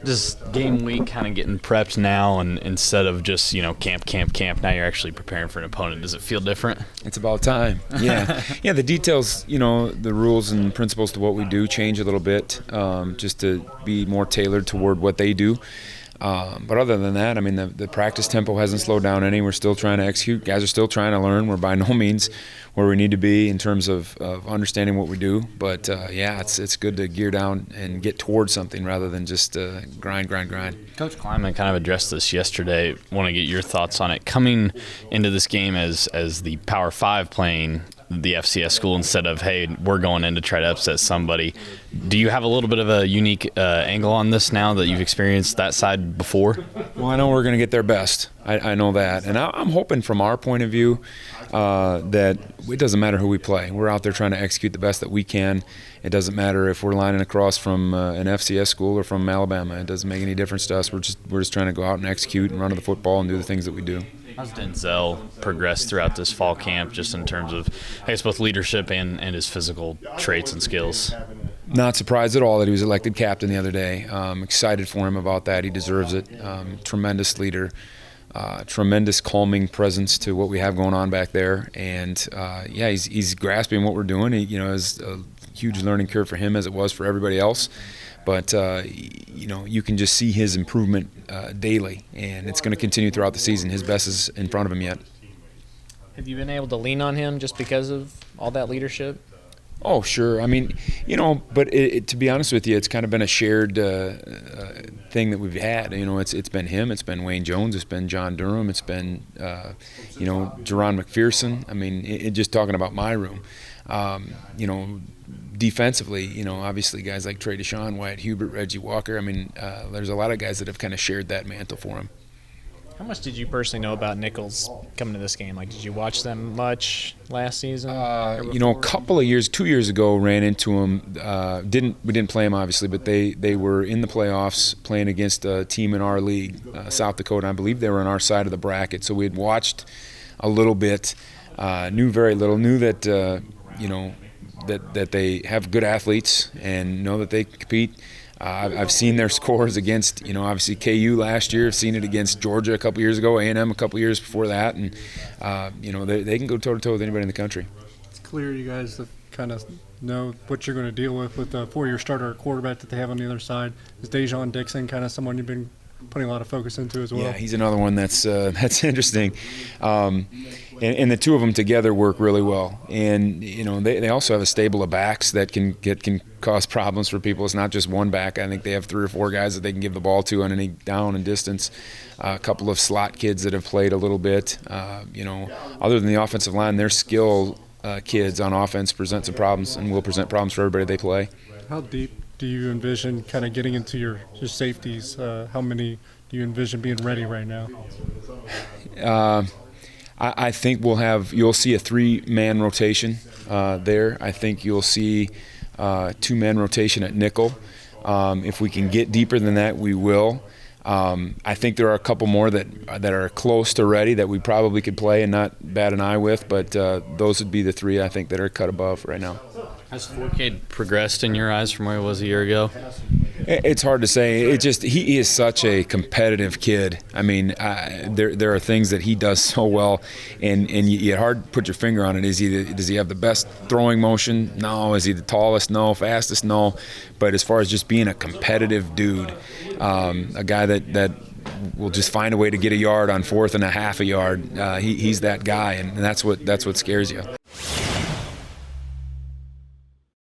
Just game week kind of getting prepped now, and instead of just, camp, now you're actually preparing for an opponent. Does it feel different? It's about time. Yeah. Yeah, the details, the rules and principles to what we do change a little bit, just to be more tailored toward what they do. But other than that, the practice tempo hasn't slowed down any. We're still trying to execute. Guys are still trying to learn. We're by no means where we need to be in terms of understanding what we do. But, it's good to gear down and get towards something rather than just grind. Coach Klanderman kind of addressed this yesterday. Want to get your thoughts on it. Coming into this game as the Power 5 playing the FCS school instead of, hey, we're going in to try to upset somebody. Do you have a little bit of a unique angle on this now that you've experienced that side before? Well, I know we're going to get their best. I know that. And I'm hoping from our point of view that it doesn't matter who we play. We're out there trying to execute the best that we can. It doesn't matter if we're lining across from an FCS school or from Alabama. It doesn't make any difference to us. We're just trying to go out and execute and run to the football and do the things that we do. How's Denzel progressed throughout this fall camp, just in terms of, I guess, both leadership and his physical traits and skills? Not surprised at all that he was elected captain the other day. Excited for him about that. He deserves it. Tremendous leader, tremendous calming presence to what we have going on back there. And, he's grasping what we're doing. It's a huge learning curve for him as it was for everybody else. But, you can just see his improvement daily, and it's going to continue throughout the season. His best is in front of him yet. Have you been able to lean on him just because of all that leadership? Oh, sure. But to be honest with you, it's kind of been a shared thing that we've had. It's been him, it's been Wayne Jones, it's been John Durham, it's been, Jerron McPherson. Just talking about my room. Defensively, obviously guys like Trey Deshawn, Wyatt Hubert, Reggie Walker. There's a lot of guys that have kind of shared that mantle for him. How much did you personally know about Nicholls coming to this game? Did you watch them much last season? A couple of years, 2 years ago, ran into him. We didn't play him obviously, but they were in the playoffs playing against a team in our league, South Dakota. I believe they were on our side of the bracket, so we had watched a little bit, knew very little, knew that that they have good athletes and know that they compete. I've seen their scores against, obviously KU last year. I've seen it against Georgia a couple years ago, A&M a couple years before that, and they can go toe-to-toe with anybody in the country. It's clear you guys have kind of know what you're going to deal with the four-year starter quarterback that they have on the other side. Is Dejon Dixon kind of someone you've been putting a lot of focus into as well? Yeah, he's another one that's interesting. And the two of them together work really well. And, they also have a stable of backs that can cause problems for people. It's not just one back. I think they have 3 or 4 guys that they can give the ball to on any down and distance. A couple of slot kids that have played a little bit. Other than the offensive line, their skill kids on offense present some problems and will present problems for everybody they play. How deep do you envision kind of getting into your safeties? How many do you envision being ready right now? I think you'll see a 3-man rotation there. I think you'll see 2-man rotation at nickel. If we can get deeper than that, we will. I think there are a couple more that are close to ready that we probably could play and not bat an eye with, but those would be the 3 I think that are cut above right now. Has Forcade progressed in your eyes from where he was a year ago? It's hard to say. He is such a competitive kid. There are things that he does so well, and you hard to put your finger on it. Does he have the best throwing motion? No. Is he the tallest? No. Fastest? No. But as far as just being a competitive dude, a guy that will just find a way to get a yard on 4th and a half a yard, he's that guy, and that's what scares you.